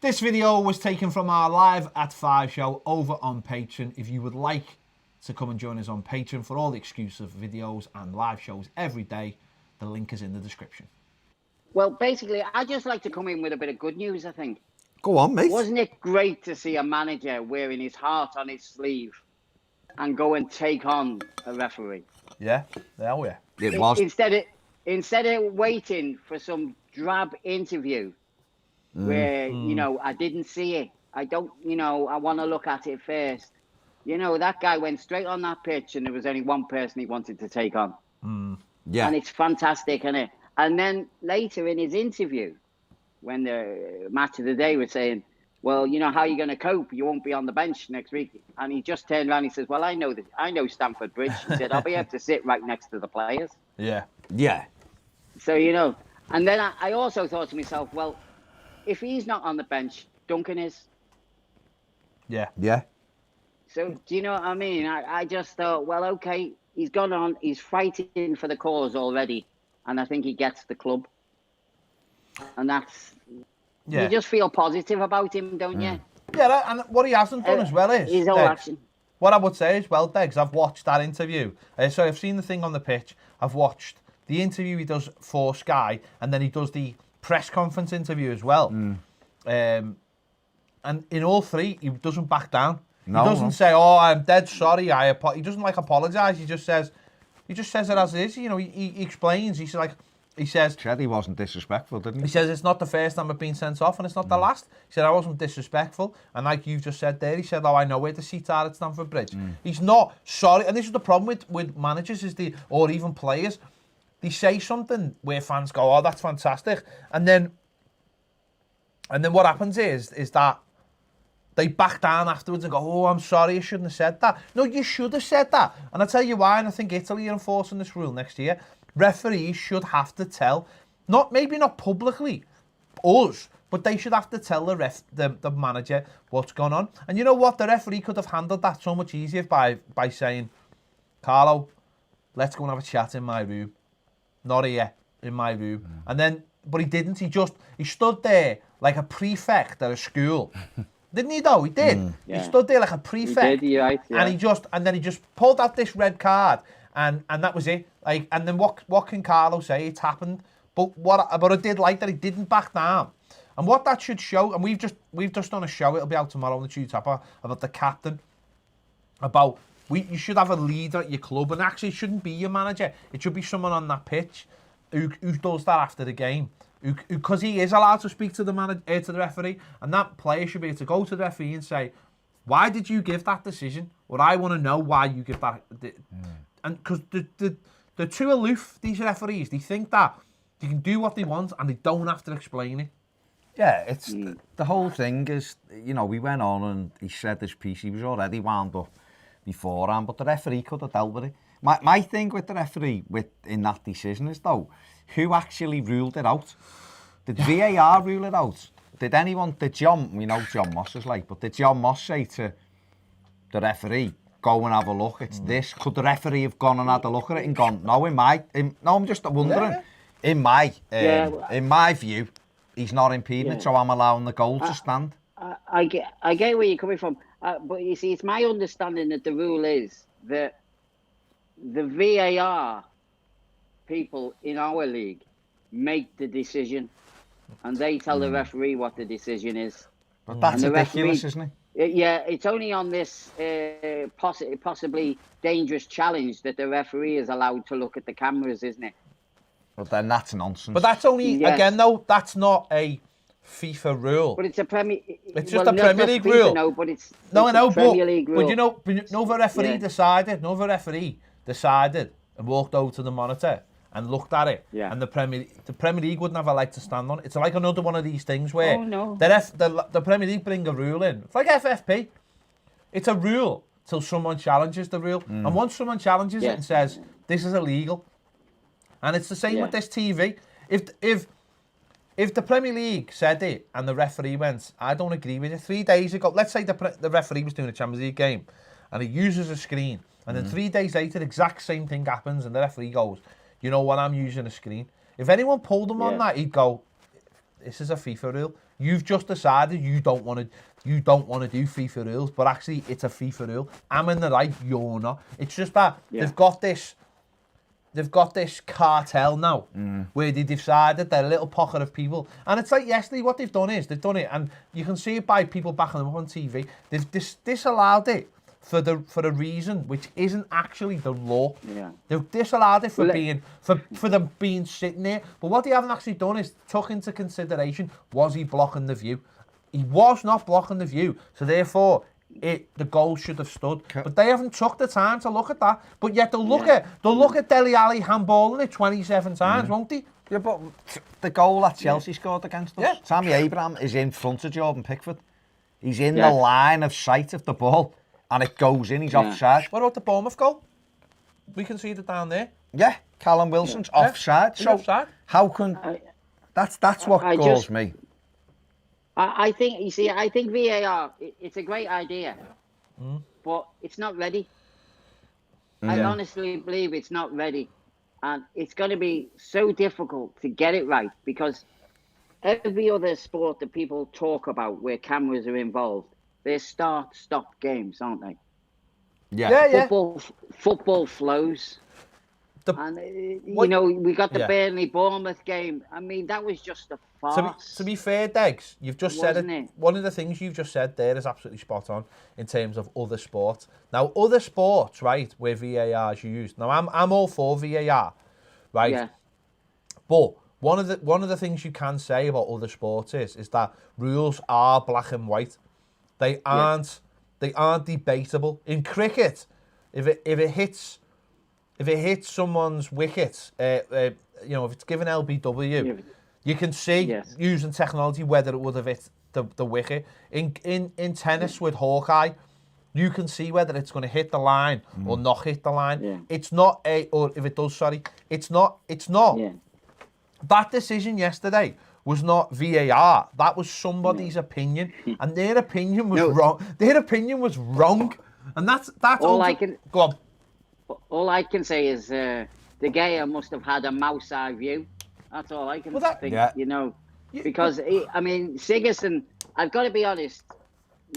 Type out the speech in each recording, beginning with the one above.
This video was taken from our Live at 5 show over on Patreon. If you would like to come and join us on Patreon for all the exclusive videos and live shows every day, the link is in the description. Well, basically, I'd just like to come in with a bit of good news, I think. Go on, mate. Wasn't it great to see a manager wearing his heart on his sleeve and go and take on a referee? Yeah, hell yeah. It was. Instead of waiting for some drab interview where, you know, I didn't see it. I don't, you know, I want to look at it first. You know, that guy went straight on that pitch and there was only one person he wanted to take on. Yeah. And it's fantastic, isn't it? And then later in his interview, when the match of the day was saying, well, you know, how are you going to cope? You won't be on the bench next week. And he just turned around and he says, well, I know Stamford Bridge. He said, I'll be able to sit right next to the players. Yeah. Yeah. So, you know, and then I also thought to myself, well, if he's not on the bench, Duncan is. Yeah. Yeah. So, do you know what I mean? I just thought, well, okay, he's gone on. He's fighting for the cause already. And I think he gets the club. And that's... Yeah. You just feel positive about him, don't you? Yeah, and what he hasn't done as well is... His whole action. What I would say as well, Degs, I've watched that interview. So I've seen the thing on the pitch. I've watched the interview he does for Sky, and then he does the press conference interview as well. And in all three, he doesn't back down. No, he doesn't say, "Oh, I'm dead sorry." He doesn't like apologise. He just says it as it is. You know, he explains. He says Said he wasn't disrespectful, didn't he? He says it's not the first time I've been sent off and it's not the last. He said I wasn't disrespectful, and like you've just said there, he said, "Oh, I know where the seats are at Stamford Bridge." He's not sorry, and this is the problem with managers or even players. They say something where fans go, "Oh, that's fantastic," and then what happens is that they back down afterwards and go, "Oh, I'm sorry, I shouldn't have said that." No, you should have said that. And I'll tell you why, and I think Italy are enforcing this rule next year. Referees should have to tell, maybe not publicly, us, but they should have to tell the manager what's gone on. And you know what? The referee could have handled that so much easier by saying, "Carlo, let's go and have a chat in my room." Not here, in my room. And then, but he didn't. He stood there like a prefect at a school. Didn't he though? He did. Yeah. He stood there like a prefect. He did, you're right, yeah. And then he just pulled out this red card, and that was it. Like, and then what can Carlo say? It's happened. But I did like that he didn't back down. And what that should show, and we've just done a show. It'll be out tomorrow on the Tube Tapper about the captain. About you should have a leader at your club, and actually it shouldn't be your manager. It should be someone on that pitch who does that after the game. Because he is allowed to speak to the to the referee, and that player should be able to go to the referee and say, "Why did you give that decision?" Or I want to know why you give that. And because they're too aloof, these referees. They think that they can do what they want and they don't have to explain it. Yeah, it's the whole thing is, you know, we went on and he said this piece. He was already wound up beforehand, but the referee could have dealt with it. My thing with the referee in that decision is, though, who actually ruled it out? Did VAR rule it out? Did John, we know John Moss is like, but did John Moss say to the referee, "Go and have a look, it's this"? Could the referee have gone and had a look at it and gone, "No, I'm just wondering." In my view, he's not impeding it, so I'm allowing the goal to stand. I get where you're coming from, but you see, it's my understanding that the rule is that the VAR people in our league make the decision, and they tell the referee what the decision is. But that's ridiculous, isn't it? Yeah, it's only on this possibly dangerous challenge that the referee is allowed to look at the cameras, isn't it? But then that's nonsense. But that's only, again though, that's not a FIFA rule. But it's a Premier... It's just a Premier League rule. No, but it's I know, Premier League rule. But you know, the referee decided and walked over to the monitor and looked at it. Yeah. And the Premier League wouldn't have a leg to stand on. It's like another one of these things where the Premier League bring a rule in. It's like FFP. It's a rule till someone challenges the rule. And once someone challenges it and says, "This is illegal," and it's the same with this TV. If the Premier League said it and the referee went, "I don't agree with it," 3 days ago, let's say the referee was doing a Champions League game and he uses a screen, and then 3 days later, the exact same thing happens and the referee goes, "You know what, I'm using a screen." If anyone pulled him on that, he'd go, "This is a FIFA rule." You've just decided you don't want to do FIFA rules, but actually it's a FIFA rule. I'm in the right, you're not. It's just that they've got this cartel now where they decided they're a little pocket of people. And it's like yesterday, what they've done is, they've done it, and you can see it by people backing them up on TV. They've disallowed it for a reason which isn't actually the law. Yeah. They've disallowed it for them being sitting there. But what they haven't actually done is took into consideration, was he blocking the view? He was not blocking the view. So therefore, the goal should have stood. But they haven't took the time to look at that. But yet they'll look at Dele Alli handballing it 27 times, won't they? Yeah, but the goal that Chelsea scored against us, Tammy Abraham is in front of Jordan Pickford. He's in the line of sight of the ball, and it goes in, he's offside. What about the Bournemouth goal? We can see it down there. Yeah, Callum Wilson's offside. He's so offside. How can... That's what galls me. I think VAR, it's a great idea, but it's not ready. I honestly believe it's not ready. And it's going to be so difficult to get it right, because every other sport that people talk about where cameras are involved, they're start-stop games, aren't they? Yeah. Football flows. We got the Burnley Bournemouth game. I mean, that was just a farce. To be fair, Degs, you've just said it. One of the things you've just said there is absolutely spot on in terms of other sports. Now, other sports, right, where VAR is used. Now, I'm all for VAR, right? Yeah. But one of the things you can say about other sports is that rules are black and white. They aren't debatable. In cricket, if it hits someone's wicket, if it's given LBW, you can see using technology whether it would have hit the wicket. In tennis with Hawkeye, you can see whether it's going to hit the line or not hit the line. Yeah. It's not or if it does, sorry, it's not. Yeah. That decision yesterday was not VAR. That was somebody's opinion, and their opinion was wrong. Their opinion was wrong, and that's all I can. Go on. All I can say is De Gea must have had a mouse eye view. That's all I can think, because, Sigurdsson, I've got to be honest,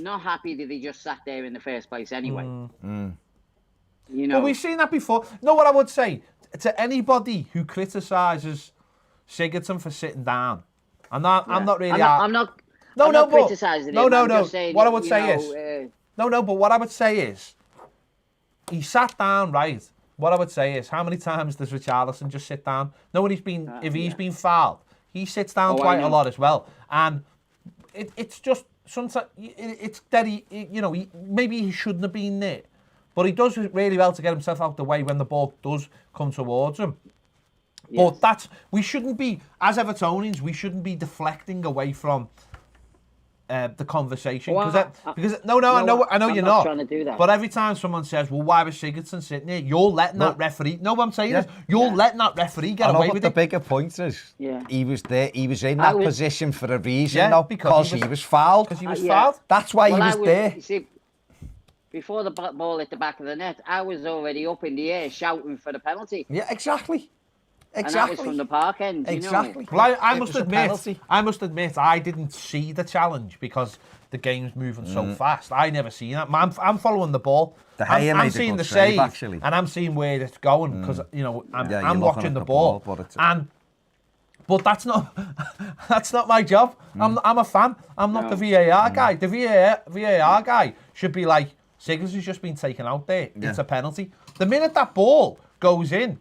not happy that he just sat there in the first place anyway. Well, we've seen that before. No, what I would say to anybody who criticises Sigurdsson for sitting down, I'm not really... I'm not criticising him. I'm just saying, what I would say is... but what I would say is, he sat down, right? What I would say is, how many times does Richarlison just sit down? No, when he's been, if he's been fouled, he sits down quite a lot as well. And it's just, sometimes, it's that maybe he shouldn't have been there. But he does really well to get himself out the way when the ball does come towards him. Yes. But we shouldn't be, as Evertonians, we shouldn't be deflecting away from the conversation, I know you're not trying to do that. But every time someone says, well, why was Sigurdsson sitting there, you're letting that referee, what I'm saying is, you're letting that referee get away with it. The bigger point is, he was there, he was in that position for a reason, because he was fouled. That's why he was there. You see, before the ball hit the back of the net, I was already up in the air shouting for the penalty. Yeah, exactly. And that was from the park end. Exactly. Well, I must admit, I didn't see the challenge because the game's moving so fast. I never seen that. I'm following the ball. I'm seeing the save, actually, and I'm seeing where it's going because I'm watching the ball. But that's not my job. I'm a fan. I'm not the VAR guy. The VAR guy should be like, Sigurdsson's just been taken out there. It's a penalty. The minute that ball goes in.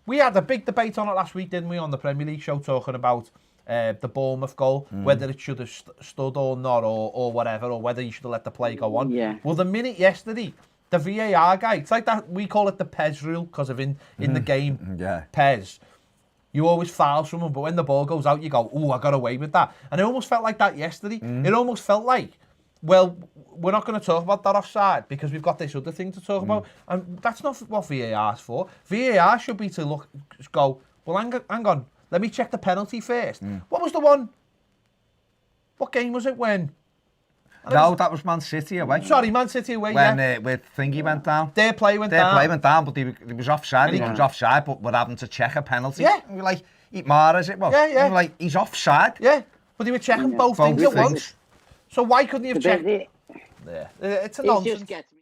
We had a big debate on it last week, didn't we, on the Premier League show, talking about the Bournemouth goal, whether it should have stood or not, or whatever, or whether you should have let the play go on. Yeah. Well, the minute yesterday, the VAR guy, it's like that, we call it the Pez rule, because of in the game, Pez. You always foul someone, but when the ball goes out, you go, I got away with that. And it almost felt like that yesterday. It almost felt like, well, we're not going to talk about that offside because we've got this other thing to talk about. And that's not what VAR's for. VAR should be to go, well, hang on, let me check the penalty first. What was the one? What game was it when? No, that was Man City away. Sorry, Man City away, when Thingy went down. Their play went down, but he was offside. He was offside, but we're having to check a penalty. Yeah. And we're like, eat Mara, as it was. Yeah. And we're like, he's offside. Yeah. But they were checking Yeah. both things Both at once. things. So why couldn't he have checked? It Yeah, it's a just nonsense. gets me.